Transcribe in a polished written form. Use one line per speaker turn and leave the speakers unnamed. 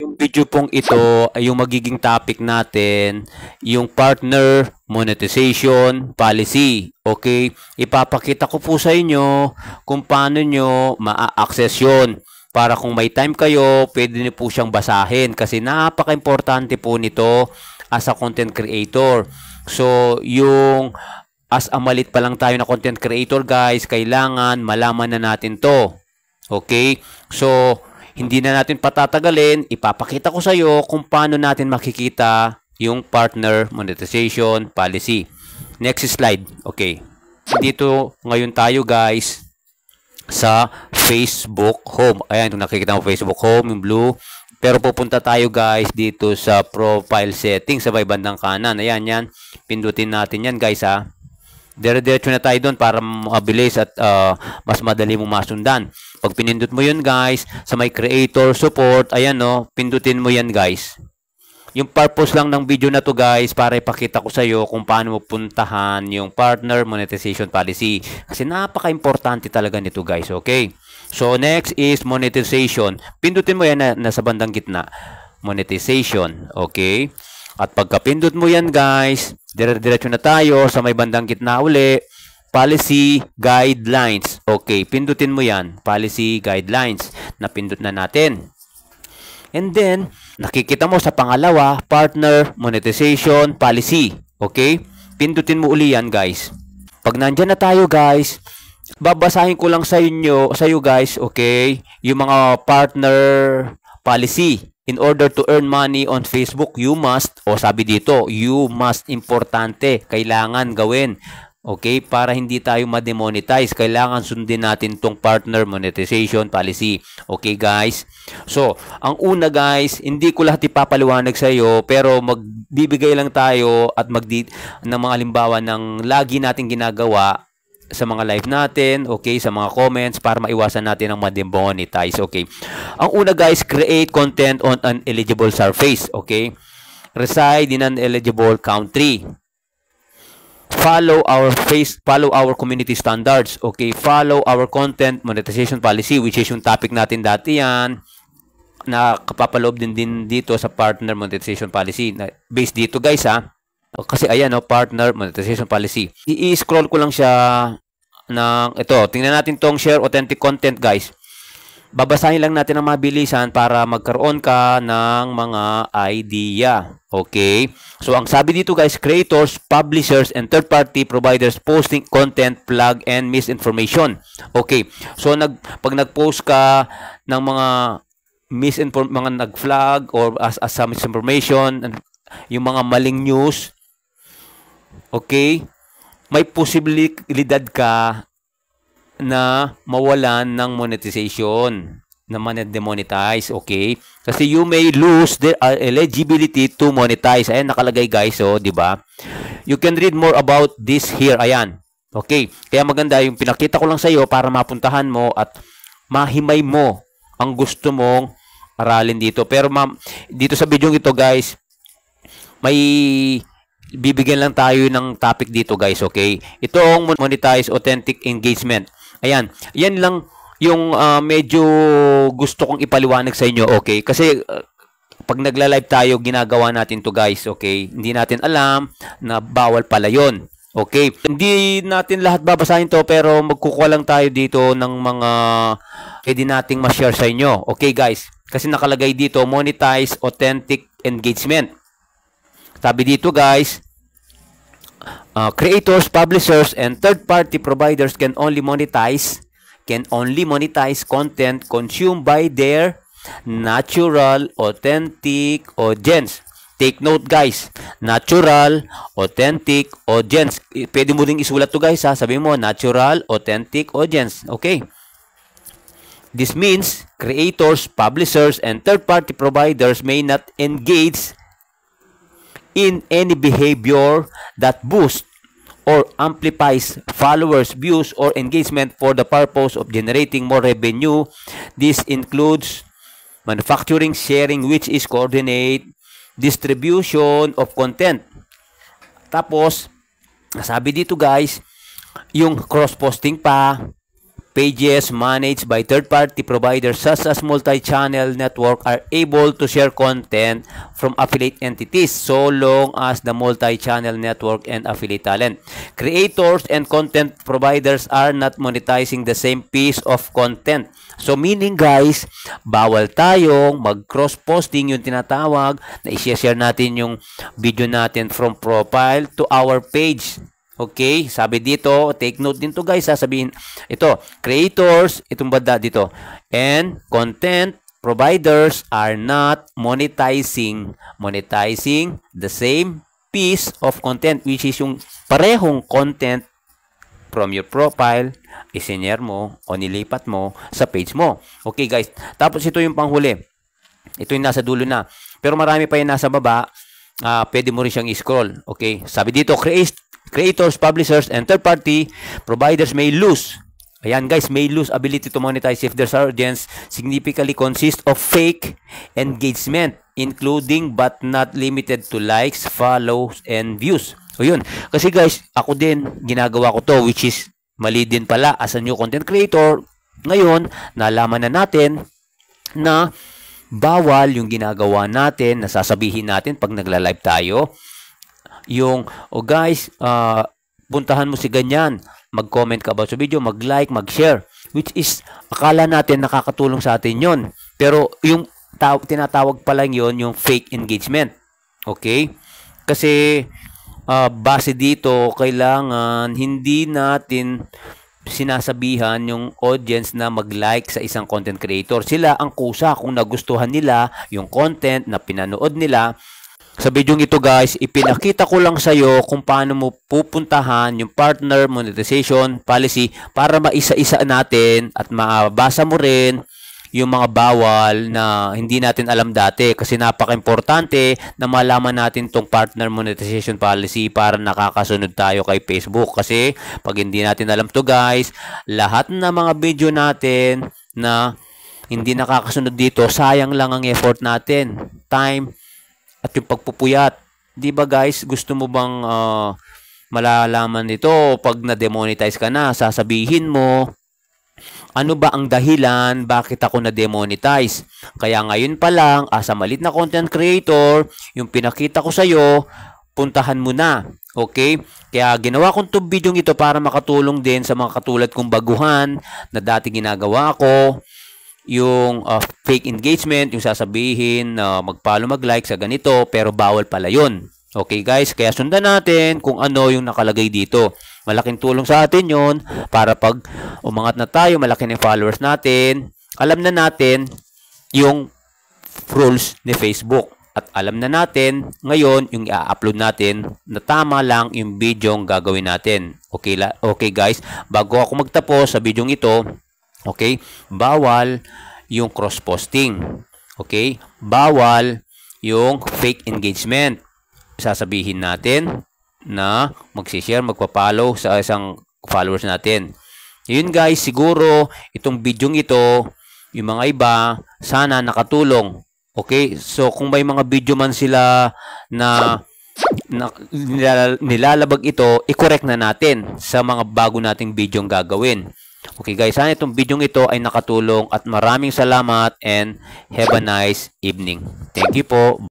Yung video pong ito ay yung magiging topic natin, yung partner monetization policy. Okay? Ipapakita ko po sa inyo kung paano nyo ma-access yun. Para kung may time kayo, pwede niyo po siyang basahin kasi napaka-importante po nito as a content creator. So, yung as a malit pa lang tayo na content creator guys, kailangan malaman na natin to. Okay? So, hindi na natin patatagalin, ipapakita ko sa iyo kung paano natin makikita yung partner monetization policy. Next slide. Okay. Dito ngayon tayo guys sa Facebook Home. Ayan, kung nakikita mo Facebook Home, yung blue. Pero pupunta tayo guys dito sa profile settings sa may bandang kanan. Ayan, yan. Pindutin natin yan guys ha. Dire-diretso na tayo doon para mabilis at mas madali mong masundan. Pag pinindot mo yun guys, sa may creator support, ayan no, pindutin mo yan guys. Yung purpose lang ng video na to guys, para ipakita ko sa iyo kung paano mo puntahan yung partner monetization policy. Kasi napaka-importante talaga nito guys, okay? So next is monetization. Pindutin mo yan na nasa bandang gitna. Monetization, okay? At pagka-pindot mo yan guys, dire-diretso na tayo sa may bandang gitna uli. Policy guidelines. Okay, pindutin mo yan. Policy guidelines. Napindot na natin. And then, nakikita mo sa pangalawa, partner monetization policy. Okay? Pindutin mo uli yan, guys. Pag nandyan na tayo, guys, babasahin ko lang sa inyo, guys, okay? Yung mga partner policy. In order to earn money on Facebook, you must, sabi dito, you must, importante, kailangan gawin. Okay, para hindi tayo ma-demonetize, kailangan sundin natin tong partner monetization policy. Okay guys? So, ang una guys, hindi ko lahat ipapaliwanag sa iyo, pero magbibigay lang tayo at ng mga halimbawa ng lagi nating ginagawa sa mga live natin, okay, sa mga comments para maiwasan natin ang ma-demonetize. Okay. Ang una guys, create content on an eligible surface, okay? Reside in an eligible country. Follow our community standards. Okay, follow our content monetization policy, which is yung topic natin dati yan, na kapapaloob din dito sa partner monetization policy. Based dito guys ha. Kasi ayan partner monetization policy. I-scroll ko lang siya ng ito. Tingnan natin tong share authentic content guys. Babasahin lang natin ang mabilisan para magkaroon ka ng mga idea. Okay? So, ang sabi dito guys, creators, publishers, and third-party providers posting content, plug, and misinformation. Okay. So, pag nag-post ka ng mga nag-flag or as some misinformation, yung mga maling news, okay, may posibilidad ka na mawalan ng monetization, na demonetize, okay? Kasi you may lose their eligibility to monetize. Ayan, nakalagay guys, di ba? You can read more about this here. Ayan. Okay. Kaya maganda yung pinakita ko lang sa iyo para mapuntahan mo at mahimay mo ang gusto mong aralin dito. Pero dito sa video ito guys, may bibigyan lang tayo ng topic dito guys, okay? Ito ang monetize authentic engagement. Ayan, yan lang yung medyo gusto kong ipaliwanag sa inyo, okay? Kasi pag nagla-live tayo, ginagawa natin to guys, okay? Hindi natin alam na bawal pala yon. Okay? Hindi natin lahat babasahin to, pero magkukuha lang tayo dito ng mga pwede nating ma-share sa inyo. Okay guys? Kasi nakalagay dito, monetize authentic engagement. Sabi dito guys, creators, publishers, and third-party providers can only monetize content consumed by their natural, authentic audience. Take note guys, natural, authentic audience. Pwede mo ring isulat to guys ha. Sabi mo, natural, authentic audience. Okay. This means creators, publishers, and third-party providers may not engage in any behavior that boosts or amplifies followers, views, or engagement for the purpose of generating more revenue. This includes manufacturing, sharing, which is coordinate, distribution of content. Tapos, sabi dito guys, yung cross-posting pa, pages managed by third-party providers such as multi-channel network are able to share content from affiliate entities so long as the multi-channel network and affiliate talent. Creators and content providers are not monetizing the same piece of content. So meaning guys, bawal tayong mag-cross-posting, yung tinatawag na i-share natin yung video natin from profile to our page. Okay, sabi dito, take note din to guys, sasabihin, ito, creators, itong banda dito, and content providers are not monetizing the same piece of content, which is yung parehong content from your profile, isinare mo o nilipat mo sa page mo. Okay guys, tapos ito yung panghuli. Ito yung nasa dulo na. Pero marami pa yung nasa baba, pwede mo rin siyang i-scroll. Okay, sabi dito, creators, publishers, and third-party providers may lose. Ayan guys, may lose ability to monetize if their audience significantly consists of fake engagement, including but not limited to likes, follows, and views. So yun. Kasi guys, ako din, ginagawa ko to, which is mali din pala as a new content creator. Ngayon, nalaman na natin na bawal yung ginagawa natin, nasasabihin natin pag nagla-live tayo. Yung, oh guys, puntahan mo si ganyan, mag-comment ka about sa video, mag-like, mag-share, which is, akala natin nakakatulong sa atin yon. Pero, yung tinatawag pa lang yon yung fake engagement. Okay? Kasi, base dito, kailangan hindi natin sinasabihan yung audience na mag-like sa isang content creator. Sila ang kusa kung nagustuhan nila yung content na pinanood nila. Sa video ito guys, ipinakita ko lang sa iyo kung paano mo pupuntahan yung partner monetization policy para maisa-isa natin at mabasa mo rin yung mga bawal na hindi natin alam dati, kasi napaka-importante na malaman natin tong partner monetization policy para nakakasunod tayo kay Facebook. Kasi pag hindi natin alam to guys, lahat ng mga video natin na hindi nakakasunod dito, sayang lang ang effort natin, time, at yung pagpupuyat. Di ba guys, gusto mo bang malalaman nito pag na-demonetize ka na? Sasabihin mo, ano ba ang dahilan bakit ako na-demonetize? Kaya ngayon pa lang, as a malit na content creator, yung pinakita ko sa'yo, puntahan mo na. Okay? Kaya ginawa kong itong video ito para makatulong din sa mga katulad kong baguhan na dati ginagawa ko. Yung fake engagement, yung sasabihin mag-follow, mag-like sa ganito, pero bawal pala yun. Okay guys, kaya sundan natin kung ano yung nakalagay dito. Malaking tulong sa atin yun para pag umangat na tayo, malaki na yung followers natin, alam na natin yung rules ni Facebook. At alam na natin ngayon yung i-upload natin na tama lang yung video yung gagawin natin. Okay guys, bago ako magtapos sa video ito, okay, bawal yung cross-posting. Okay, bawal yung fake engagement. Sasabihin natin na magsishare, magpa-follow sa isang followers natin. Yun guys, siguro itong video ito, yung mga iba, sana nakatulong. Okay, so kung may mga video man sila na nilalabag ito, i-correct na natin sa mga bago nating video gagawin. Okay guys, sana itong video ito ay nakatulong at maraming salamat and have a nice evening. Thank you po.